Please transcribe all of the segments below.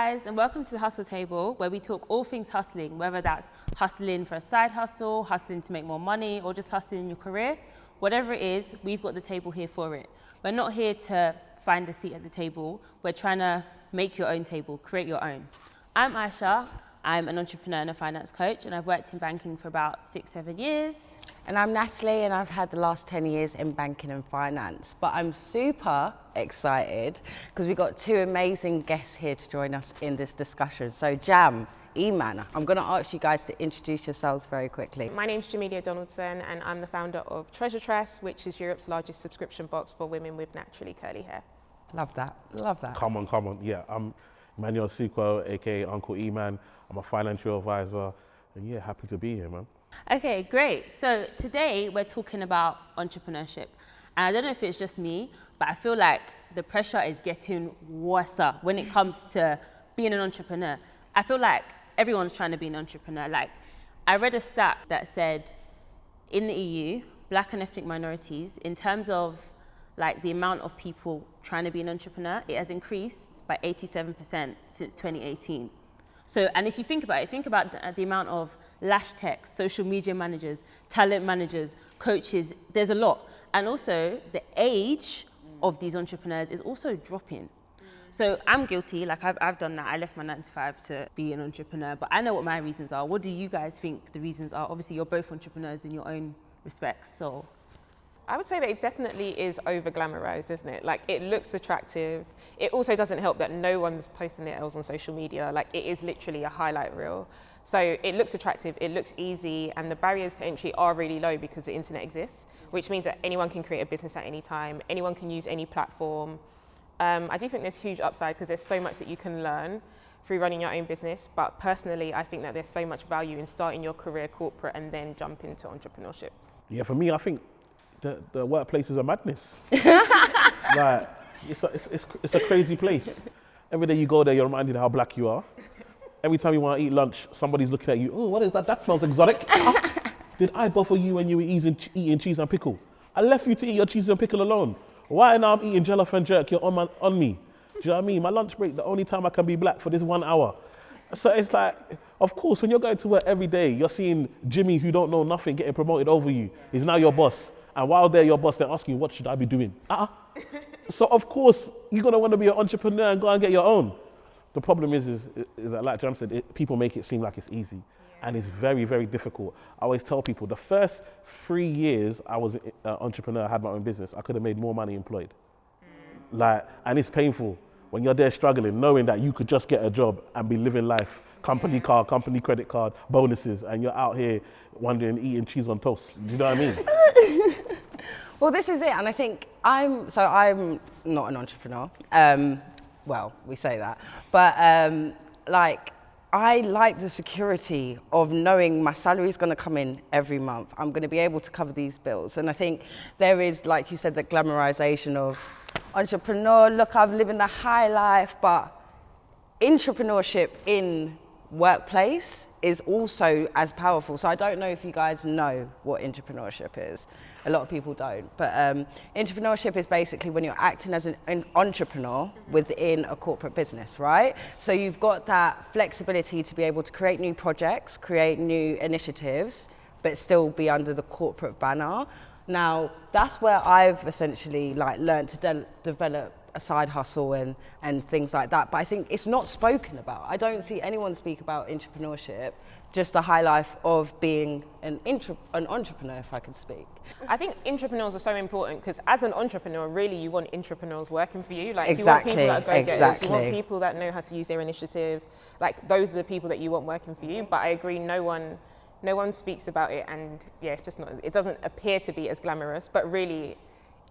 guys, and welcome to the Hustle Table, where we talk all things hustling, whether that's hustling for a side hustle, hustling to make more money, or just hustling in your career. Whatever it is, we've got the table here for it. We're not here to find a seat at the table. We're trying to make your own table, create your own. I'm Aysha. I'm an entrepreneur and a finance coach, and I've worked in banking for about 6-7 years. And I'm Natalie, and I've had the last 10 years in banking and finance. But I'm super excited because we've got two amazing guests here to join us in this discussion. So Jam, Eman, I'm going to ask you guys to introduce yourselves very quickly. My name's Jamelia Donaldson, and I'm the founder of Treasure Tress, which is Europe's largest subscription box for women with naturally curly hair. Love that, love that. Come on. Yeah, I'm Emmanuel Asuquo, aka Uncle Eman. I'm a financial advisor, and yeah, happy to be here, man. Okay, great. So today we're talking about entrepreneurship. And I don't know if it's just me, but I feel like the pressure is getting worse when it comes to being an entrepreneur. I feel like everyone's trying to be an entrepreneur. Like, I read a stat that said in the EU, Black and ethnic minorities, in terms of like the amount of people trying to be an entrepreneur, it has increased by 87% since 2018. So, and if you think about it, think about the amount of lash techs, social media managers, talent managers, coaches, there's a lot. And also the age of these entrepreneurs is also dropping. So I'm guilty, like I've done that. I left my 9 to 5 to be an entrepreneur, but I know what my reasons are. What do you guys think the reasons are? Obviously you're both entrepreneurs in your own respects, so. I would say that it definitely is over-glamorized, isn't it? Like, it looks attractive. It also doesn't help that no one's posting their L's on social media. Like, it is literally a highlight reel. So it looks attractive, it looks easy, and the barriers to entry are really low because the internet exists, which means that anyone can create a business at any time, anyone can use any platform. I do think there's huge upside because there's so much that you can learn through running your own business, but personally, I think that there's so much value in starting your career corporate and then jump into entrepreneurship. Yeah, for me, I think the workplace is a madness. Like, it's a crazy place. Every day you go there, you're reminded how black you are. Every time you want to eat lunch, somebody's looking at you. Oh, what is that? That smells exotic. Did I bother you when you were eating cheese and pickle? I left you to eat your cheese and pickle alone. Why now I'm eating jollof and jerk? You're on me. Do you know what I mean? My lunch break, the only time I can be black for this 1 hour. So it's like, of course, when you're going to work every day, you're seeing Jimmy, who don't know nothing, getting promoted over you. He's now your boss. And while they're your boss, they're asking you, what should I be doing? So of course, you're going to want to be an entrepreneur and go and get your own. The problem is that, like Jam said, people make it seem like it's easy. Yeah. And it's very, very difficult. I always tell people, the first 3 years I was an entrepreneur, I had my own business, I could have made more money employed. And it's painful when you're there struggling, knowing that you could just get a job and be living life, company car, company credit card, bonuses, and you're out here wondering, eating cheese on toast. Do you know what I mean? Well, this is it, and I think I'm not an entrepreneur. Well, we say that, but I like the security of knowing my salary is going to come in every month. I'm going to be able to cover these bills, and I think there is, like you said, the glamorization of entrepreneur. Look, I'm living the high life, but entrepreneurship in workplace is also as powerful. So I don't know if you guys know what entrepreneurship is. A lot of people don't, but entrepreneurship is basically when you're acting as an entrepreneur within a corporate business, right? So you've got that flexibility to be able to create new projects, create new initiatives, but still be under the corporate banner. Now, that's where I've essentially learned to develop a side hustle and things like that, but I think it's not spoken about. I don't see anyone speak about entrepreneurship, just the high life of being an entrepreneur, if I could speak. I think entrepreneurs are so important because as an entrepreneur, really you want entrepreneurs working for you. Like, exactly, you want people that are go-getters, you want people that know how to use their initiative. Like, those are the people that you want working for you. But I agree, no one speaks about it, and yeah, it's just not, it doesn't appear to be as glamorous, but really,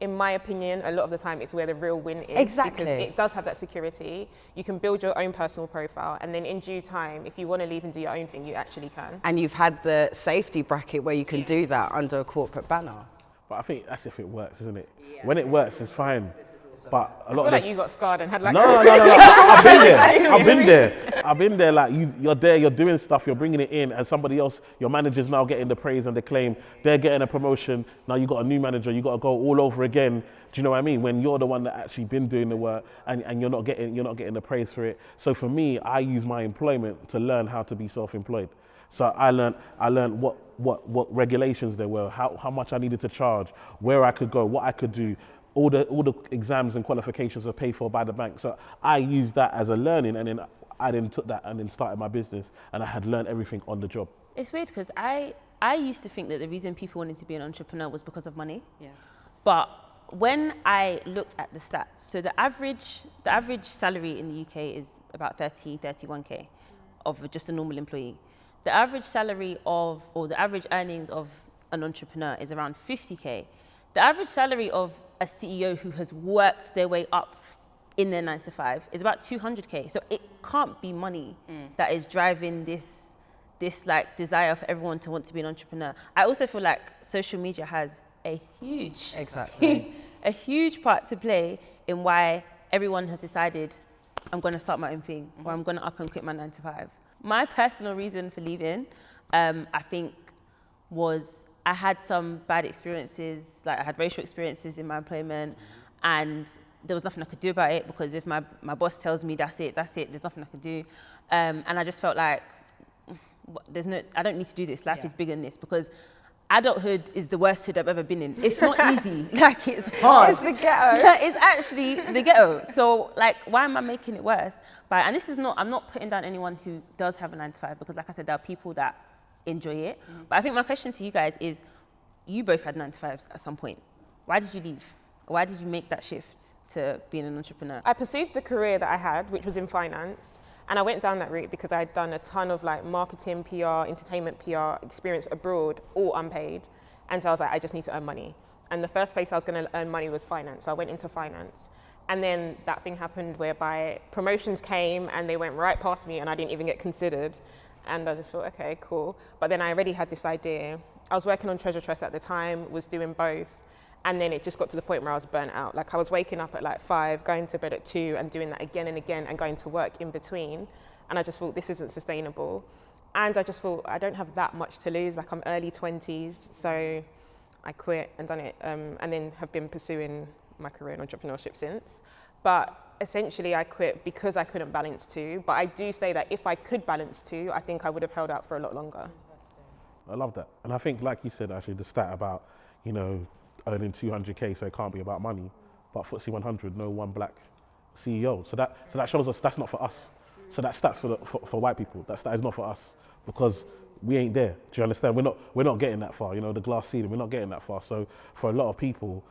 in my opinion, a lot of the time it's where the real win is. Exactly. Because it does have that security. You can build your own personal profile, and then in due time, if you want to leave and do your own thing, you actually can. And you've had the safety bracket where you can do that under a corporate banner. But I think that's if it works, isn't it? Yeah. When it works, it's fine. But a I lot feel of like the- you got scarred and had like. No. I've been there. I've been there. I've been there. Like you're there, you're doing stuff, you're bringing it in, and somebody else, your manager's now getting the praise and the claim. They're getting a promotion. Now you got a new manager. You got to go all over again. Do you know what I mean? When you're the one that actually been doing the work, and you're not getting the praise for it. So for me, I use my employment to learn how to be self-employed. So I learned what regulations there were, how much I needed to charge, where I could go, what I could do. All the exams and qualifications are paid for by the bank. So I used that as a learning, and then I then took that and then started my business, and I had learned everything on the job. It's weird because I used to think that the reason people wanted to be an entrepreneur was because of money. Yeah. But when I looked at the stats, so the average salary in the UK is about 31K of just a normal employee. The average salary or the average earnings of an entrepreneur is around 50K. The average salary of a CEO who has worked their way up in their 9 to 5 is about 200K. So it can't be money that is driving this like desire for everyone to want to be an entrepreneur. I also feel like social media has a huge part to play in why everyone has decided I'm going to start my own thing or I'm going to up and quit my 9 to 5. My personal reason for leaving, I think, was I had some bad experiences, like I had racial experiences in my employment, and there was nothing I could do about it because if my boss tells me that's it, there's nothing I can do. And I just felt like I don't need to do this. Life is bigger than this, because adulthood is the worst hood I've ever been in. It's not easy. Like, it's hard. It's the ghetto. It's actually the ghetto. So, like, why am I making it worse? And this is not, I'm not putting down anyone who does have a 9 to 5, because like I said, there are people that enjoy it. But I think my question to you guys is, you both had 9 to 5s at some point. Why did you leave? Why did you make that shift to being an entrepreneur? I pursued the career that I had, which was in finance. And I went down that route because I'd done a ton of like marketing, PR, entertainment PR experience abroad, all unpaid. And so I was like, I just need to earn money. And the first place I was going to earn money was finance. So I went into finance. And then that thing happened whereby promotions came and they went right past me and I didn't even get considered. And I just thought, okay, cool. But then I already had this idea. I was working on Treasure Trust at the time, was doing both. And then it just got to the point where I was burnt out. Like, I was waking up at like 5, going to bed at 2 and doing that again and again and going to work in between. And I just thought, this isn't sustainable. And I just thought, I don't have that much to lose. Like, I'm early 20s. So I quit and done it. And then have been pursuing my career in entrepreneurship since. But essentially I quit because I couldn't balance two. But I do say that if I could balance two, I think I would have held out for a lot longer. I love that. And I think, like you said, actually, the stat about, earning 200K, so it can't be about money. But FTSE 100, no one black CEO. So that shows us that's not for us. So that stat's for white people. That stat is not for us because we ain't there. Do you understand? We're not getting that far. The glass ceiling. We're not getting that far. So for a lot of people,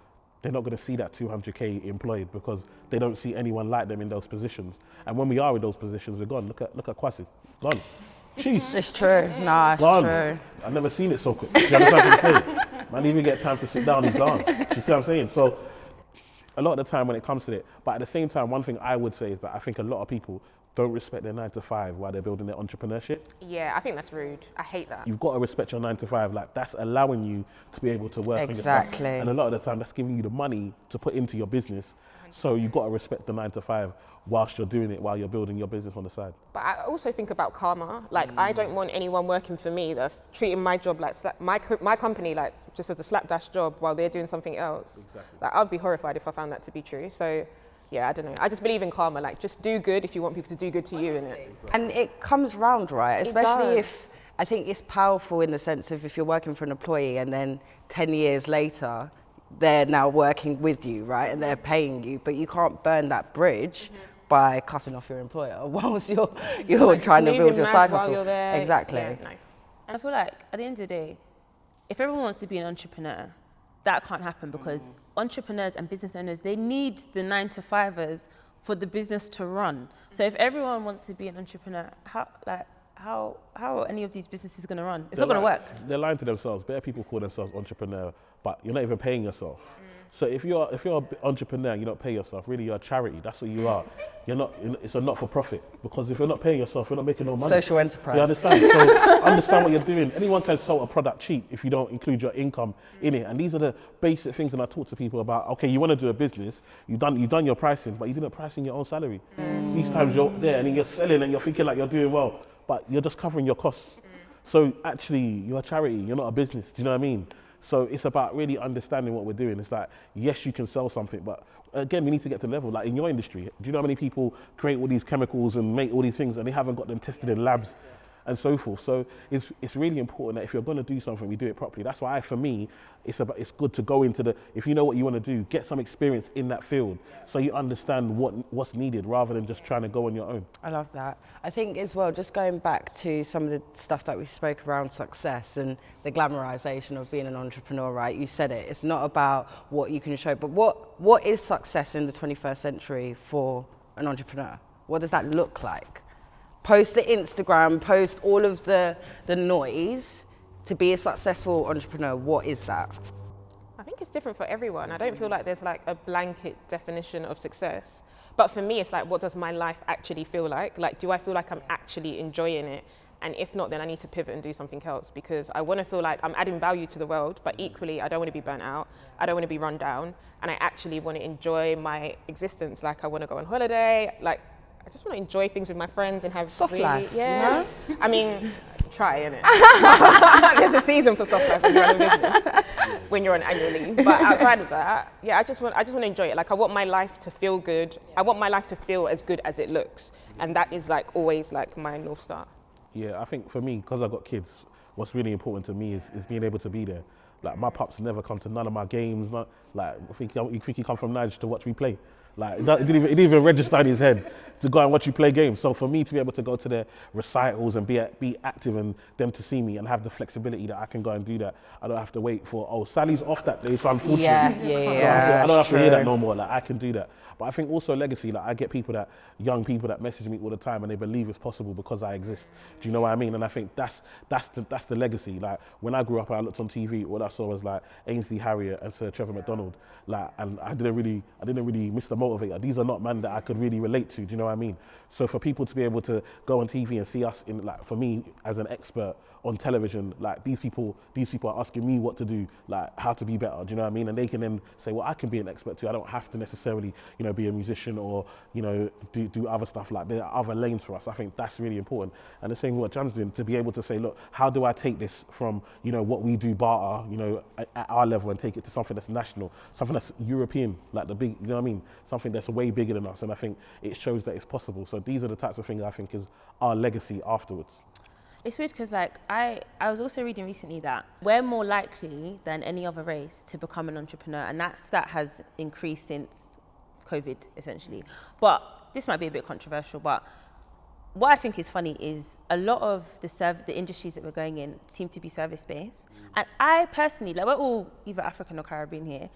they're not going to see that 200K employed because they don't see anyone like them in those positions. And when we are in those positions, we're gone. Look at Kwasi, gone. Jeez. It's true. No, it's gone. true. I've never seen it so quick. Do you understand what I'm saying? Man, didn't even get time to sit down, he's gone. Do you see what I'm saying? So a lot of the time when it comes to it, but at the same time, one thing I would say is that I think a lot of people don't respect their 9 to 5 while they're building their entrepreneurship. Yeah, I think that's rude. I hate that. You've got to respect your 9 to 5. Like, that's allowing you to be able to work on your stuff. Exactly. And a lot of the time, that's giving you the money to put into your business. So you've got to respect the 9 to 5 whilst you're doing it, while you're building your business on the side. But I also think about karma. Like, I don't want anyone working for me that's treating my job like my company like just as a slapdash job while they're doing something else. Exactly. Like, I'd be horrified if I found that to be true. So, yeah, I don't know. I just believe in karma. Like, just do good if you want people to do good to you, innit? And it comes round, right? It Especially does. if, I think it's powerful in the sense of if you're working for an employee and then 10 years later, they're now working with you, right? And they're paying you, but you can't burn that bridge by cutting off your employer whilst you're Like, trying to just build your moving side mad while hustle. you're there. Exactly. Yeah, no. And I feel like at the end of the day, if everyone wants to be an entrepreneur, that can't happen because entrepreneurs and business owners, they need the 9 to 5ers for the business to run. So if everyone wants to be an entrepreneur, how are any of these businesses going to run? It's not going to work. They're lying to themselves. Better people call themselves entrepreneur, but you're not even paying yourself. So if you're an entrepreneur and you don't pay yourself, really you're a charity. That's what you are. You're not. It's a not-for-profit, because if you're not paying yourself, you're not making no money. Social enterprise. You understand? So understand what you're doing. Anyone can sell a product cheap if you don't include your income in it. And these are the basic things that I talk to people about. Okay, you want to do a business, you've done your pricing, but you didn't price in your own salary. These times you're there and you're selling and you're thinking like you're doing well, but you're just covering your costs. So actually, you're a charity. You're not a business. Do you know what I mean? So it's about really understanding what we're doing. It's like, yes, you can sell something, but again, we need to get to the level, like in your industry. Do you know how many people create all these chemicals and make all these things and they haven't got them tested in labs and so forth? So it's really important that if you're going to do something, we do it properly. That's why, for me, it's good to go into if you know what you want to do, get some experience in that field so you understand what's needed rather than just trying to go on your own. I love that. I think as well, just going back to some of the stuff that we spoke around success and the glamorization of being an entrepreneur, right? You said it. It's not about what you can show, but what is success in the 21st century for an entrepreneur? What does that look like? Post the Instagram, post all of the noise. To be a successful entrepreneur, what is that? I think it's different for everyone. I don't feel like there's like a blanket definition of success. But for me, it's like, what does my life actually feel like? Like, do I feel like I'm actually enjoying it? And if not, then I need to pivot and do something else, because I want to feel like I'm adding value to the world, but equally, I don't want to be burnt out. I don't want to be run down. And I actually want to enjoy my existence. Like, I want to go on holiday. Like, I just want to enjoy things with my friends and have soft life. Yeah. You know? I mean, try, innit? There's a season for soft life when you're in business, when you're on annual leave. But outside of that, yeah, I just want to enjoy it. Like, I want my life to feel good. I want my life to feel as good as it looks. And that is like always like my North Star. Yeah, I think for me, because I've got kids, what's really important to me is being able to be there. Like, my pops never come to none of my games. You think he come from Niger to watch me play? Like, it didn't even register in his head to go and watch you play games. So for me to be able to go to their recitals and be active and them to see me and have the flexibility that I can go and do that, I don't have to wait for, Sally's off that day, so unfortunately. Yeah. I don't have to hear that no more. Like, I can do that. But I think also legacy, like, I get young people that message me all the time and they believe it's possible because I exist. Do you know what I mean? And I think that's the legacy. Like, when I grew up and I looked on TV, all I saw was like Ainsley Harriott and Sir Trevor McDonald. Like, and I didn't really miss the motivator. These are not men that I could really relate to. Do you know what I mean? So for people to be able to go on TV and see us in, like, for me as an expert on television, like, these people are asking me what to do, like, how to be better. Do you know what I mean? And they can then say, well, I can be an expert too. I don't have to necessarily, be a musician or, do other stuff. Like, there are other lanes for us. I think that's really important. And the same with what Jan's doing, to be able to say, look, how do I take this from, what we do barter, at our level, and take it to something that's national, something that's European, like the big, you know what I mean? Something that's way bigger than us. And I think it shows that it's possible. So these are the types of things I think is our legacy afterwards. It's weird because, like, I was also reading recently that we're more likely than any other race to become an entrepreneur, and that stat has increased since COVID, essentially. But this might be a bit controversial, but what I think is funny is a lot of the industries that we're going in seem to be service-based. And I personally, like, we're all either African or Caribbean here,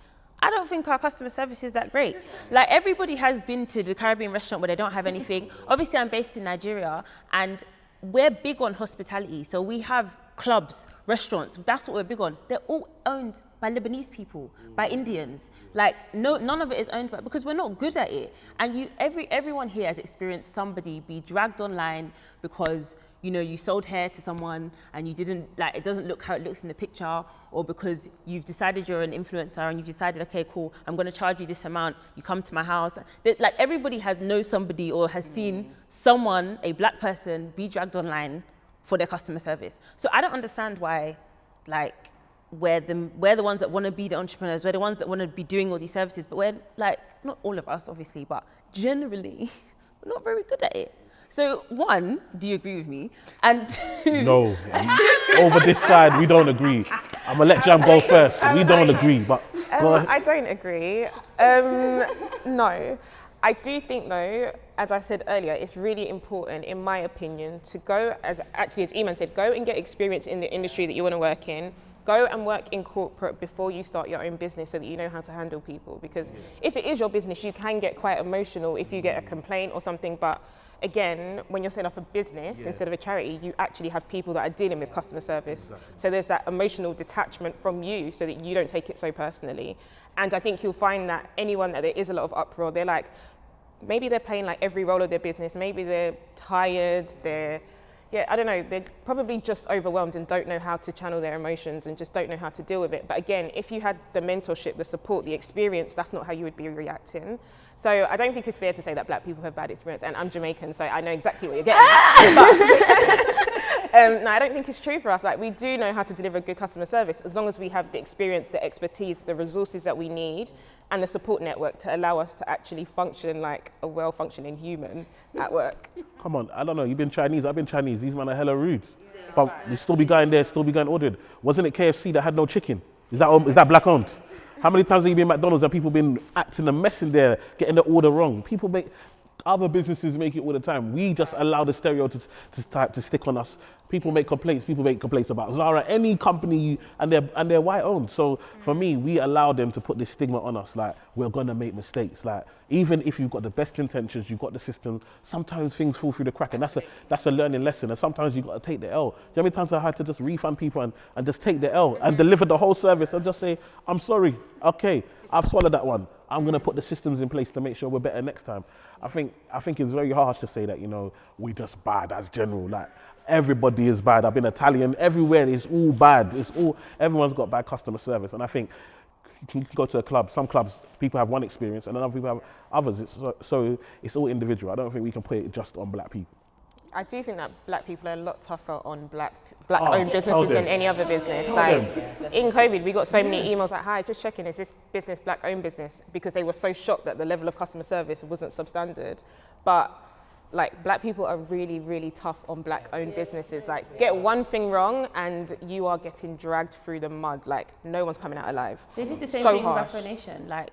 I don't think our customer service is that great. Like, everybody has been to the Caribbean restaurant where they don't have anything. Obviously, I'm based in Nigeria, and we're big on hospitality. So we have clubs, restaurants, that's what we're big on. They're all owned by Lebanese people, by Indians. Like, none of it is owned by, because we're not good at it. And everyone here has experienced somebody be dragged online because, you sold hair to someone and you didn't, like, it doesn't look how it looks in the picture, or because you've decided you're an influencer and you've decided, okay, cool, I'm gonna charge you this amount, you come to my house. Like, everybody knows somebody or has seen someone, a black person, be dragged online for their customer service. So I don't understand why, like, we're the ones that wanna be the entrepreneurs, we're the ones that wanna be doing all these services, but we're, like, not all of us, obviously, but generally, we're not very good at it. So, one, do you agree with me? And two... No, over this side, we don't agree. I'm gonna let Jam go first. We don't agree, but go ahead. I don't agree. No. I do think, though, as I said earlier, it's really important, in my opinion, to go, as Eman said, go and get experience in the industry that you want to work in. Go and work in corporate before you start your own business so that you know how to handle people. Because if it is your business, you can get quite emotional if you get a complaint or something, but again, when you're setting up a business instead of a charity, you actually have people that are dealing with customer service. So there's that emotional detachment from you so that you don't take it so personally. And I think you'll find that anyone that there is a lot of uproar, they're like, maybe they're playing like every role of their business, maybe they're tired, I don't know, they're probably just overwhelmed and don't know how to channel their emotions and just don't know how to deal with it. But again, if you had the mentorship, the support, the experience, that's not how you would be reacting. So I don't think it's fair to say that black people have bad experience, and I'm Jamaican, so I know exactly what you're getting at. But, no, I don't think it's true for us. Like, we do know how to deliver good customer service as long as we have the experience, the expertise, the resources that we need, and the support network to allow us to actually function like a well-functioning human at work. Come on, I don't know, you've been Chinese, I've been Chinese, these men are hella rude. But we still be going there, still be going ordered. Wasn't it KFC that had no chicken? Is that black owned? How many times have you been McDonald's and people been acting a mess in there, getting the order wrong? Other businesses make it all the time. We just allow the stereotypes to stick on us. People make complaints about Zara, any company, and they're white owned. So for me, we allow them to put this stigma on us, like we're gonna make mistakes. Like even if you've got the best intentions, you've got the system, sometimes things fall through the crack, and that's a learning lesson. And sometimes you've got to take the L. Do you know how many times I had to just refund people and just take the L and deliver the whole service and just say, I'm sorry, okay, I've swallowed that one. I'm gonna put the systems in place to make sure we're better next time. I think it's very harsh to say that, we're just bad as general. Like everybody is bad. I've been Italian, everywhere it's all bad. Everyone's got bad customer service. And I think you can go to a club, some clubs, people have one experience and then other people have others. So it's all individual. I don't think we can put it just on black people. I do think that black people are a lot tougher on black-owned businesses than any other business. Like in COVID, we got so many emails like, "Hi, just checking, is this business black-owned business?" Because they were so shocked that the level of customer service wasn't substandard. But like black people are really, really tough on black-owned businesses. Like get one thing wrong and you are getting dragged through the mud. Like no one's coming out alive. They did the same thing with Afro Nation. Like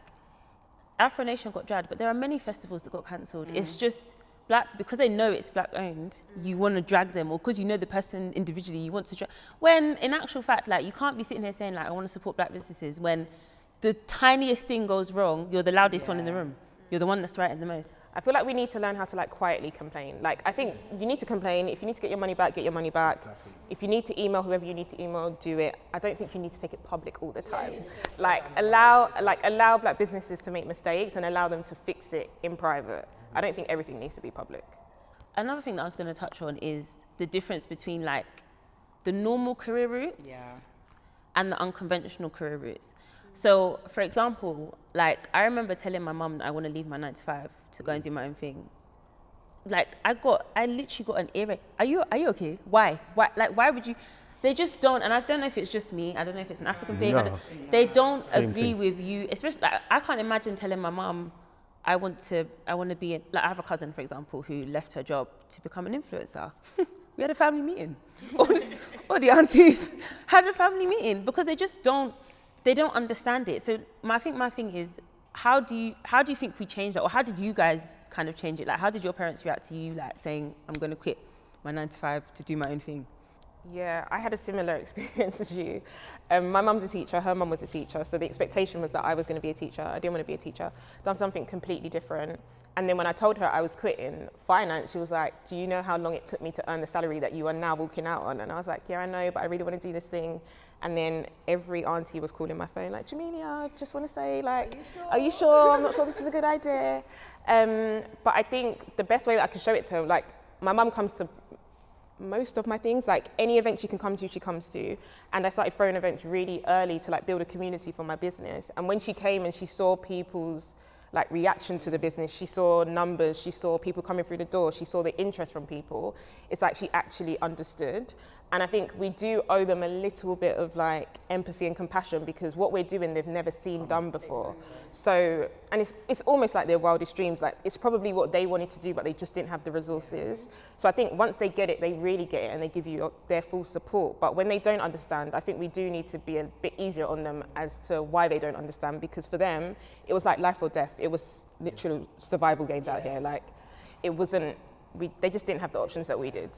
Afro Nation got dragged, but there are many festivals that got cancelled. It's just because they know it's black owned, you want to drag them, or because you know the person individually, you want to drag. When in actual fact, like you can't be sitting here saying like I want to support black businesses when the tiniest thing goes wrong, you're the loudest one in the room. You're the one that's writing the most. I feel like we need to learn how to like quietly complain. Like I think you need to complain. If you need to get your money back, get your money back. Exactly. If you need to email whoever you need to email, do it. I don't think you need to take it public all the time. Like allow black businesses to make mistakes and allow them to fix it in private. I don't think everything needs to be public. Another thing that I was going to touch on is the difference between like the normal career routes and the unconventional career routes. So, for example, like I remember telling my mum that I want to leave my 9 to 5 to go and do my own thing. Like I literally got an earache. Are you okay? Why? Like why would you? They just don't, and I don't know if it's just me. I don't know if it's an African thing. They don't agree with you, especially. Like, I can't imagine telling my mum, I want to be like I have a cousin, for example, who left her job to become an influencer. We had a family meeting. all the aunties had a family meeting because they don't understand it. So I think my thing is, how do you think we change that, or how did you guys kind of change it? Like, how did your parents react to you like saying, I'm going to quit my 9 to 5 to do my own thing? Yeah, I had a similar experience as you. My mum's a teacher, her mum was a teacher, so the expectation was that I was going to be a teacher. I didn't want to be a teacher, done something completely different. And then when I told her I was quitting finance, she was like, do you know how long it took me to earn the salary that you are now walking out on? And I was like, yeah, I know, but I really want to do this thing. And then every auntie was calling my phone like, Jamelia, I just want to say, like, are you sure? I'm not sure this is a good idea. But I think the best way that I can show it to her, like, my mum comes to most of my things, like any event she can come to, she comes to. And I started throwing events really early to like build a community for my business. And when she came and she saw people's like reaction to the business, she saw numbers, she saw people coming through the door, she saw the interest from people, it's like she actually understood. And I think we do owe them a little bit of like empathy and compassion, because what we're doing they've never seen done before. So, and it's almost like their wildest dreams. Like it's probably what they wanted to do, but they just didn't have the resources. So I think once they get it, they really get it and they give you their full support. But when they don't understand, I think we do need to be a bit easier on them as to why they don't understand, because for them, it was like life or death. It was literal survival games out here. Like it wasn't, they just didn't have the options that we did.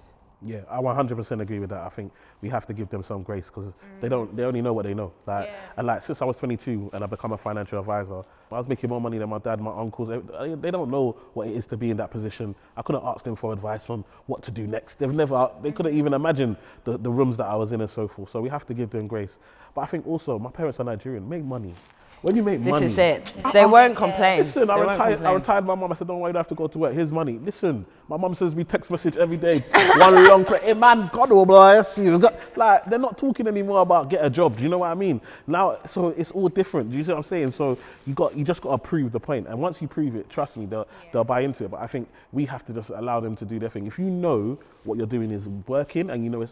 Yeah, I 100% agree with that. I think we have to give them some grace because they only know what they know. Like, and like since I was 22 and I become a financial advisor, I was making more money than my dad, my uncles. They don't know what it is to be in that position. I couldn't ask them for advice on what to do next. They couldn't even imagine the rooms that I was in and so forth. So we have to give them grace. But I think also my parents are Nigerian. Make money. When you make money, this is it. They won't complain. Listen, I retired my mum. I said, don't worry, you don't have to go to work. Here's money. Listen, my mum sends me text message every day. One long, hey man, God, oh boy, I see you. Like, they're not talking anymore about get a job. Do you know what I mean? Now, so it's all different. Do you see what I'm saying? So you just got to prove the point. And once you prove it, trust me, they'll buy into it. But I think we have to just allow them to do their thing. If you know what you're doing is working and you know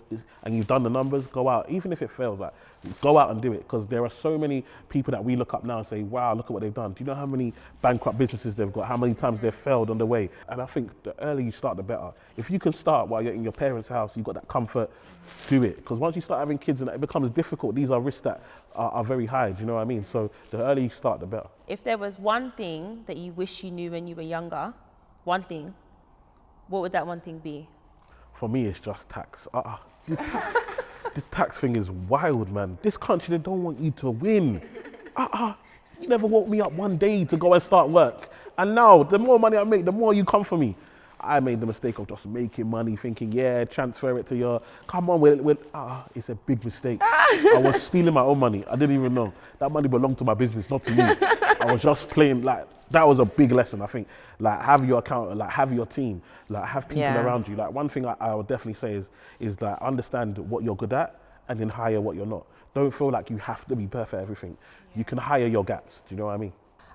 and you've done the numbers, go out. Even if it fails, like, go out and do it. Because there are so many people that we look up now and say, wow, look at what they've done. Do you know how many bankrupt businesses they've got? How many times they've failed on the way? And I think the earlier you start, the better. If you can start while you're in your parents' house, you've got that comfort, do it. Because once you start having kids and it becomes difficult, these are risks that are very high. Do you know what I mean? So the earlier you start, the better. If there was one thing that you wish you knew when you were younger, one thing, what would that one thing be? For me, it's just tax. The tax thing is wild, man. This country, they don't want you to win. You never woke me up one day to go and start work. And now, the more money I make, the more you come for me. I made the mistake of just making money, thinking, yeah, transfer it to your, come on, it's a big mistake. I was stealing my own money. I didn't even know. That money belonged to my business, not to me. I was just playing, like, that was a big lesson, I think. Like, have your account, like, have your team, like, have people around you. Like, one thing I would definitely say is like, understand what you're good at and then hire what you're not. Don't feel like you have to be perfect at everything. You can hire your gaps. Do you know what I mean?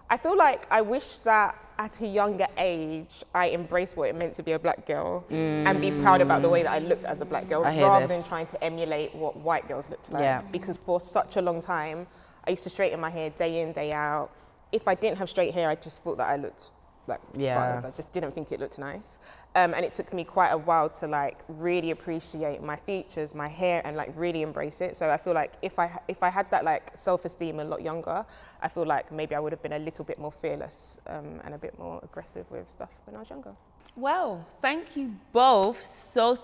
I feel like I wish that at a younger age, I embraced what it meant to be a black girl and be proud about the way that I looked as a black girl rather than trying to emulate what white girls looked like. Yeah. Because for such a long time, I used to straighten my hair day in, day out. If I didn't have straight hair, I just thought that I looked like butters. I just didn't think it looked nice. And it took me quite a while to like really appreciate my features, my hair, and like really embrace it. So I feel like if I had that like self-esteem a lot younger, I feel like maybe I would have been a little bit more fearless and a bit more aggressive with stuff when I was younger. Well, thank you both so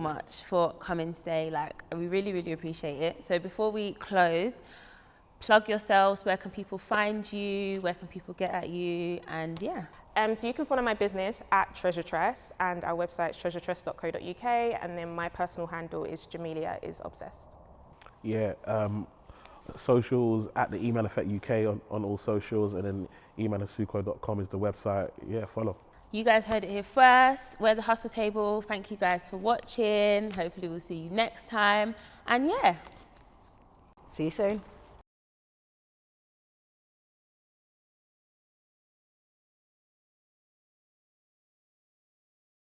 much for coming today. Like, we really, really appreciate it. So before we close, plug yourselves. Where can people find you? Where can people get at you? And yeah. So you can follow my business at Treasure Tress, and our website is treasuretress.co.uk, and then my personal handle is Jamelia is Obsessed. Yeah, socials at the Email Effect UK on all socials, and then emmanuelasuquo.com is the website. Yeah, follow. You guys heard it here first. We're the Hustle Table. Thank you guys for watching. Hopefully we'll see you next time. And yeah. See you soon.